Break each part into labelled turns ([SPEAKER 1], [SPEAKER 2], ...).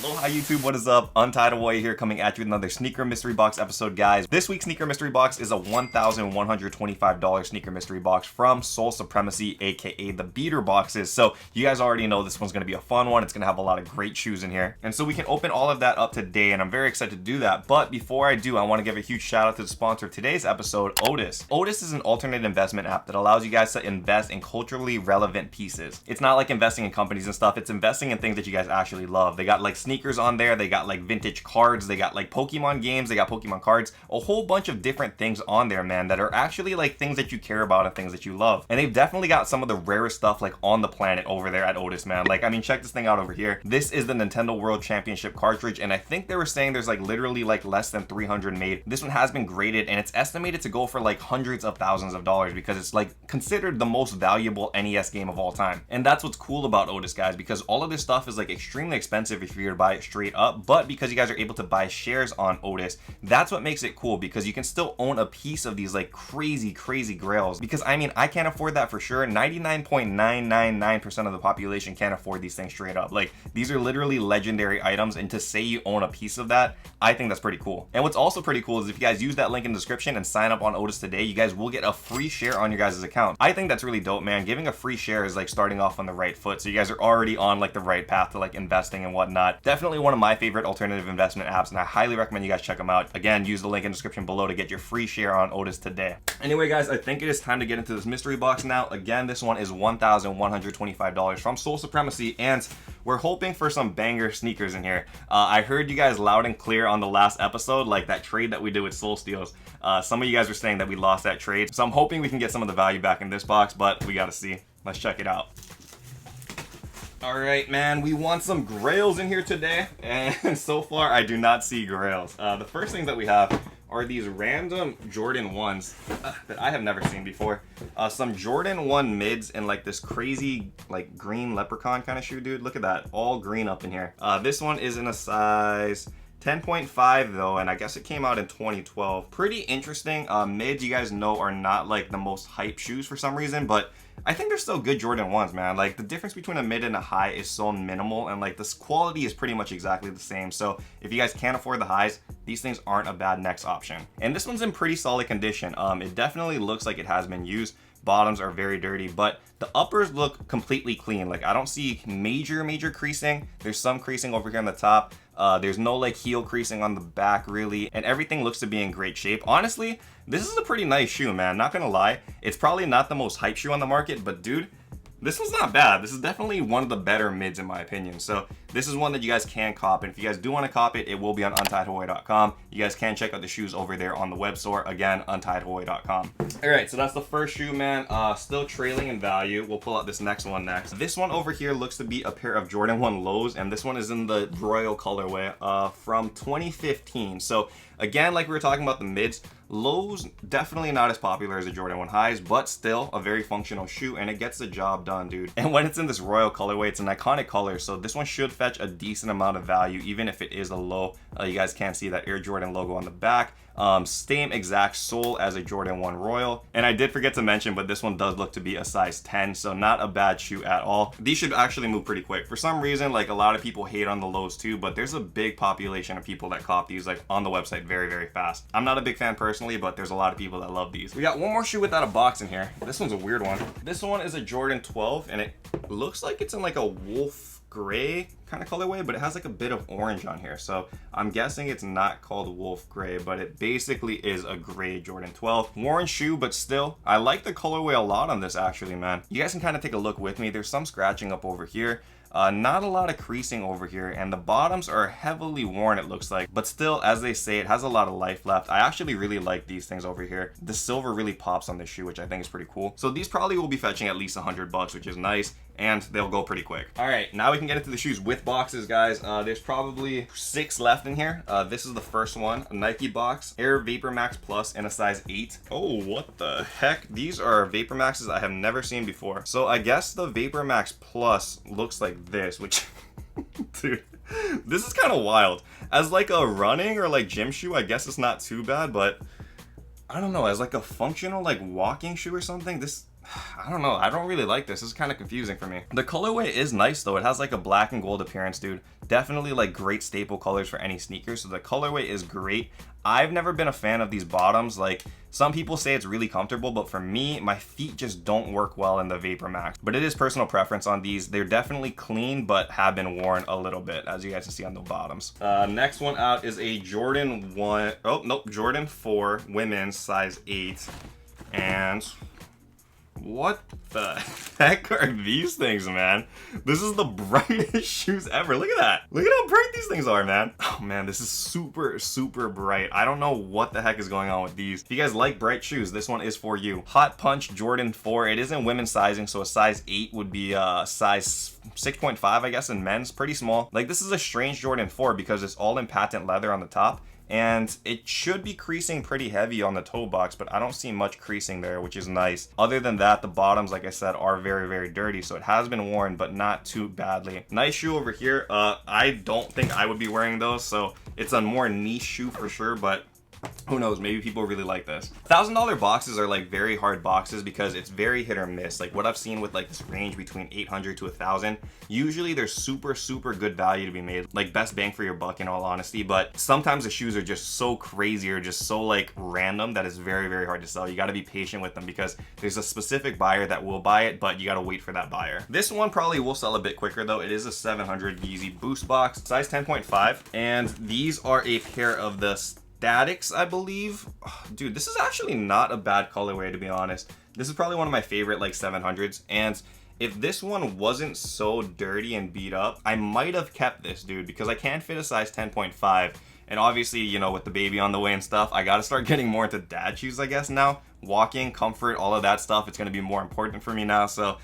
[SPEAKER 1] Aloha YouTube, what is up? Untied Hawaii here, coming at you with another Sneaker Mystery Box episode, guys. This week's Sneaker Mystery Box is a $1,125 Sneaker Mystery Box from Sole Supremacy, aka the beater boxes. So you guys already know this one's going to be a fun one. It's going to have a lot of great shoes in here. And so we can open all of that up today, and I'm very excited to do that. But before I do, I want to give a huge shout out to the sponsor of today's episode, Otis. Otis is an alternate investment app that allows you guys to invest in culturally relevant pieces. It's not like investing in companies and stuff. It's investing in things that you guys actually love. They got like sneakers on there, they got like vintage cards, they got like Pokemon games, they got Pokemon cards, a whole bunch of different things on there, man, that are actually like things that you care about and things that you love. And they've definitely got some of the rarest stuff like on the planet over there at Otis, man. Like, I mean, check this thing out over here. This is the Nintendo World Championship cartridge, and I think they were saying there's like literally like less than 300 made. This one has been graded, and it's estimated to go for like hundreds of thousands of dollars because it's like considered the most valuable NES game of all time. And that's what's cool about Otis, guys, because all of this stuff is like extremely expensive if you were to buy it straight up, but because you guys are able to buy shares on Otis, that's what makes it cool, because you can still own a piece of these like crazy grails. Because I mean, I can't afford that for sure. 99.999% of the population can't afford these things straight up. Like, these are literally legendary items, and to say you own a piece of that, I think that's pretty cool. And what's also pretty cool is if you guys use that link in the description and sign up on Otis today, you guys will get a free share on your guys' account. I think that's really dope, man. Giving a free share is like starting off on the right foot, so you guys are already on like the right path to like investing and whatnot. Definitely one of my favorite alternative investment apps, and I highly recommend you guys check them out. Again, use the link in the description below to get your free share on Otis today. Anyway, guys, I think it is time to get into this mystery box now. Again, this one is $1,125 from Sole Supremacy, and we're hoping for some banger sneakers in here. I heard you guys loud and clear on the last episode, like that trade that we did with Soul Steals. Some of you guys were saying that we lost that trade, so I'm hoping we can get some of the value back in this box, but we gotta see. Let's check it out. All right, man, we want some grails in here today, and so far I do not see grails. The first things that we have are these random Jordan 1s that I have never seen before. Some Jordan 1 mids in like this crazy like green leprechaun kind of shoe, dude. Look at that, all green up in here. This one is in a size 10.5 though, and I guess it came out in 2012. Pretty interesting. Mids, you guys know, are not like the most hype shoes for some reason, but I think they're still good Jordan 1s, man. Like, the difference between a mid and a high is so minimal, and like this quality is pretty much exactly the same. So if you guys can't afford the highs, these things aren't a bad next option. And this one's in pretty solid condition. It definitely looks like it has been used. Bottoms are very dirty, but the uppers look completely clean. Like, I don't see major creasing. There's some creasing over here on the top. There's no like heel creasing on the back really, and everything looks to be in great shape. Honestly, this is a pretty nice shoe, man. Not gonna lie. It's probably not the most hype shoe on the market, but dude, this one's not bad. This is definitely one of the better mids in my opinion. So this is one that you guys can cop, and if you guys do want to cop it, it will be on untiedhawaii.com. You guys can check out the shoes over there on the web store. Again, untiedhawaii.com. All right, so that's the first shoe, man. Still trailing in value. We'll pull out this next one next. This one over here looks to be a pair of Jordan 1 lows, and this one is in the Royal colorway from 2015. So again, like we were talking about the mids, lows definitely not as popular as the Jordan 1 highs, but still a very functional shoe, and it gets the job done, dude. And when it's in this Royal colorway, it's an iconic color, so this one should fetch a decent amount of value even if it is a low. You guys can see that Air Jordan logo on the back. Same exact sole as a Jordan 1 Royal. And I did forget to mention, but this one does look to be a size 10, so not a bad shoe at all. These should actually move pretty quick. For some reason, like, a lot of people hate on the lows too, but there's a big population of people that cop these like on the website very fast. I'm not a big fan personally, but there's a lot of people that love these. We got one more shoe without a box in here. This one's a weird one. This one is a Jordan 12, and it looks like it's in like a wolf gray kind of colorway, but it has like a bit of orange on here, so I'm guessing it's not called wolf gray, but it basically is a gray Jordan 12. Worn shoe, but still, I like the colorway a lot on this actually, man. You guys can kind of take a look with me. There's some scratching up over here. Not a lot of creasing over here, and the bottoms are heavily worn, it looks like, but still, as they say, it has a lot of life left. I actually really like these things over here. The silver really pops on this shoe, which I think is pretty cool. So these probably will be fetching at least $100, which is nice, and they'll go pretty quick. All right, now we can get into the shoes with boxes, guys. There's probably 6 left in here. This is the first one, a Nike box, Air Vapor Max Plus in a size 8. Oh, what the heck? These are Vapor Maxes I have never seen before. So I guess the Vapor Max Plus looks like this, which dude, this is kind of wild. As like a running or like gym shoe, I guess it's not too bad, but I don't know, as like a functional like walking shoe or something, this I don't know. I don't really like this. This is kind of confusing for me. The colorway is nice though. It has like a black and gold appearance, dude. Definitely like great staple colors for any sneaker. So the colorway is great. I've never been a fan of these bottoms. Like some people say it's really comfortable, but for me, my feet just don't work well in the Vapor Max. But it is personal preference on these. They're definitely clean, but have been worn a little bit, as you guys can see on the bottoms. Next one out is a Jordan 4 women's size 8. And what the heck are these things, man? This is the brightest shoes ever. Look at that. Look at how bright these things are, man. Oh man, this is super, super bright. I don't know what the heck is going on with these. If you guys like bright shoes, this one is for you. Hot Punch Jordan 4. It is in women's sizing, so a size 8 would be size 6.5, I guess, in men's. Pretty small. Like, this is a strange Jordan 4 because it's all in patent leather on the top. And it should be creasing pretty heavy on the toe box, but I don't see much creasing there, which is nice. Other than that, the bottoms, like I said, are very, very dirty. So it has been worn, but not too badly. Nice shoe over here. I don't think I would be wearing those. So it's a more niche shoe for sure, but who knows, maybe people really like this. $1,000 boxes are like very hard boxes because it's very hit or miss. Like what I've seen with like this range between 800 to 1,000, usually there's super, super good value to be made, like best bang for your buck in all honesty. But sometimes the shoes are just so crazy or just so like random that it's very, very hard to sell. You got to be patient with them because there's a specific buyer that will buy it, but you got to wait for that buyer. This one probably will sell a bit quicker though. It is a 700 Yeezy Boost box, size 10.5, and these are a pair of the Statics, I believe. Oh, dude, this is actually not a bad colorway, to be honest. This is probably one of my favorite like 700s, and if this one wasn't so dirty and beat up, I might have kept this, dude, because I can fit a size 10.5, and obviously, you know, with the baby on the way and stuff, I gotta start getting more into dad shoes, I guess, now. Walking, comfort, all of that stuff, it's gonna be more important for me now, so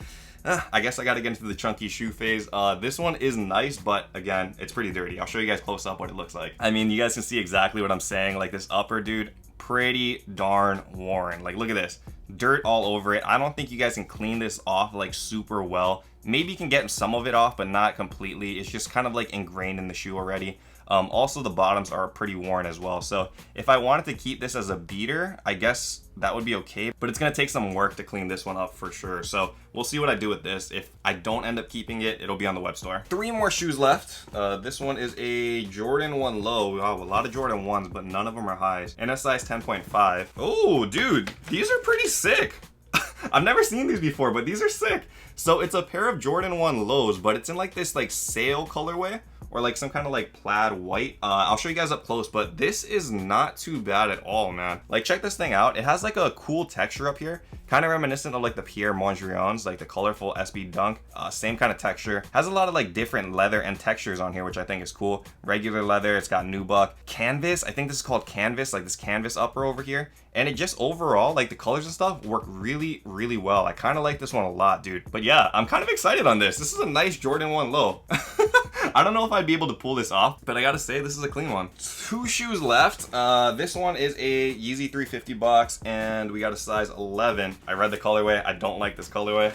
[SPEAKER 1] I guess I gotta get into the chunky shoe phase. This one is nice, but again, it's pretty dirty. I'll show you guys close up what it looks like. I mean, you guys can see exactly what I'm saying. Like this upper, dude, pretty darn worn. Like, look at this. Dirt all over it. I don't think you guys can clean this off like super well. Maybe you can get some of it off, but not completely. It's just kind of like ingrained in the shoe already. Also, the bottoms are pretty worn as well. So if I wanted to keep this as a beater, I guess that would be okay. But it's going to take some work to clean this one up for sure. So we'll see what I do with this. If I don't end up keeping it, it'll be on the web store. 3 more shoes left. This one is a Jordan 1 low. Wow, a lot of Jordan 1s, but none of them are highs. And a size 10.5. Oh, dude, these are pretty sick. I've never seen these before, but these are sick. So it's a pair of Jordan 1 lows, but it's in like this like sail colorway, or like some kind of like plaid white. I'll show you guys up close, but this is not too bad at all, man. Like, check this thing out. It has like a cool texture up here, kind of reminiscent of like the Pierre Mondrian's, like the colorful SB Dunk. Same kind of texture. Has a lot of like different leather and textures on here, which I think is cool. Regular leather, it's got nubuck. Canvas, I think this is called canvas, like this canvas upper over here. And it just overall, like the colors and stuff work really, really well. I kind of like this one a lot, dude. But yeah, I'm kind of excited on this. This is a nice Jordan 1 low. I don't know if I'd be able to pull this off, but I gotta say, this is a clean one. 2 shoes left. This one is a Yeezy 350 box, and we got a size 11. I read the colorway. I don't like this colorway.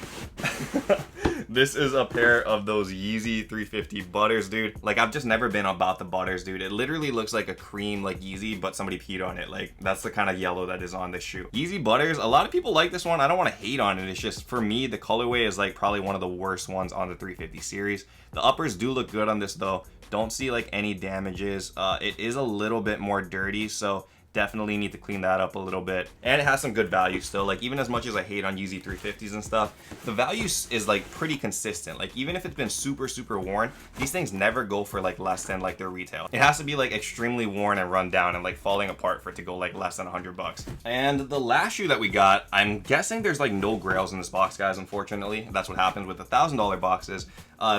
[SPEAKER 1] This is a pair of those Yeezy 350 Butters, dude. Like, I've just never been about the Butters, dude. It literally looks like a cream, like Yeezy, but somebody peed on it. Like, that's the kind of yellow that is on this shoe. Yeezy Butters, a lot of people like this one. I don't want to hate on it. It's just, for me, the colorway is like probably one of the worst ones on the 350 series. The uppers do look good on this though. Don't see like any damages. It is a little bit more dirty, so definitely need to clean that up a little bit. And it has some good value still. Like, even as much as I hate on Yeezy 350s and stuff, the value is like pretty consistent. Like, even if it's been super, super worn, these things never go for like less than like their retail. It has to be like extremely worn and run down and like falling apart for it to go like less than $100. And the last shoe that we got, I'm guessing there's like no grails in this box, guys, unfortunately. That's what happens with the $1,000 boxes.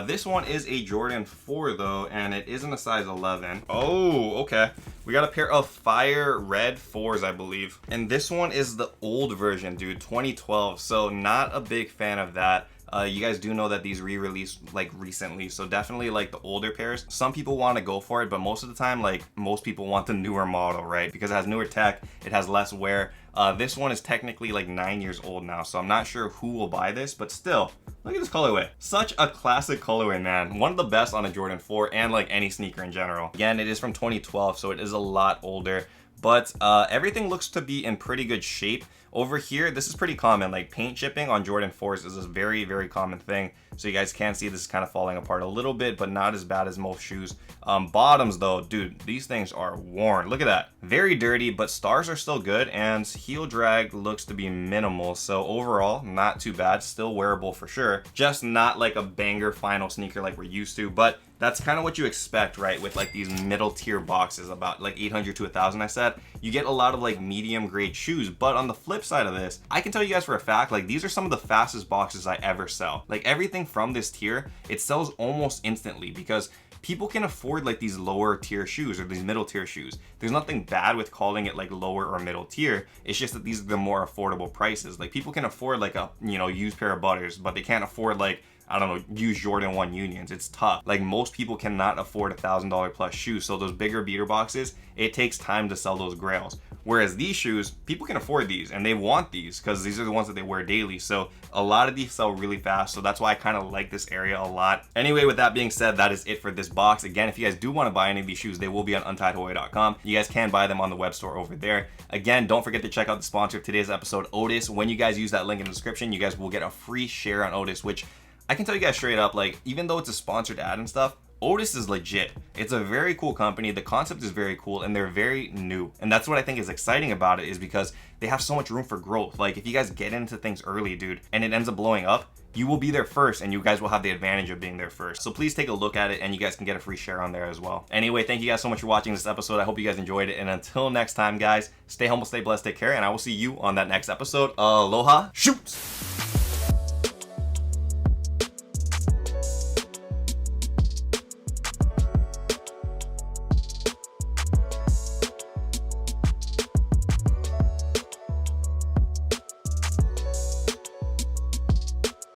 [SPEAKER 1] This one is a Jordan 4 though, and it isn't a size 11. Oh, okay. We got a pair of Fire Red 4s, I believe. And this one is the old version, dude, 2012. So not a big fan of that. You guys do know that these re-released like recently, so definitely like the older pairs. Some people want to go for it, but most of the time, like most people want the newer model, right? Because it has newer tech, it has less wear. This one is technically like 9 years old now, so I'm not sure who will buy this, but still, look at this colorway. Such a classic colorway, man. One of the best on a Jordan 4 and like any sneaker in general. Again, it is from 2012, so it is a lot older. but everything looks to be in pretty good shape. Over here, this is pretty common, like paint chipping on Jordan 4s is a very, very common thing. So you guys can see this is kind of falling apart a little bit, but not as bad as most shoes. Bottoms though, dude, these things are worn. Look at that. Very dirty, but stars are still good, and heel drag looks to be minimal. So overall, not too bad. Still wearable for sure. Just not like a banger final sneaker like we're used to, but that's kind of what you expect, right? With like these middle tier boxes, about like 800 to 1,000, I said. You get a lot of like medium grade shoes, but on the flip side of this, I can tell you guys for a fact, like these are some of the fastest boxes I ever sell. Like everything from this tier, it sells almost instantly because people can afford like these lower tier shoes or these middle tier shoes. There's nothing bad with calling it like lower or middle tier. It's just that these are the more affordable prices. Like people can afford like a, you know, used pair of Butters, but they can't afford like, I don't know, use Jordan 1 Unions. It's tough. Like most people cannot afford $1,000 plus shoes. So those bigger beater boxes, it takes time to sell those grails. Whereas these shoes, people can afford these and they want these because these are the ones that they wear daily. So a lot of these sell really fast. So that's why I kind of like this area a lot. Anyway, with that being said, that is it for this box. Again, if you guys do want to buy any of these shoes, they will be on untiedahawaii.com. You guys can buy them on the web store over there. Again, don't forget to check out the sponsor of today's episode, Otis. When you guys use that link in the description, you guys will get a free share on Otis, which I can tell you guys straight up, like, even though it's a sponsored ad and stuff, Otis is legit. It's a very cool company. The concept is very cool and they're very new. And that's what I think is exciting about it, is because they have so much room for growth. Like if you guys get into things early, dude, and it ends up blowing up, you will be there first and you guys will have the advantage of being there first. So please take a look at it and you guys can get a free share on there as well. Anyway, thank you guys so much for watching this episode. I hope you guys enjoyed it. And until next time, guys, stay humble, stay blessed, take care, and I will see you on that next episode. Aloha, shoot!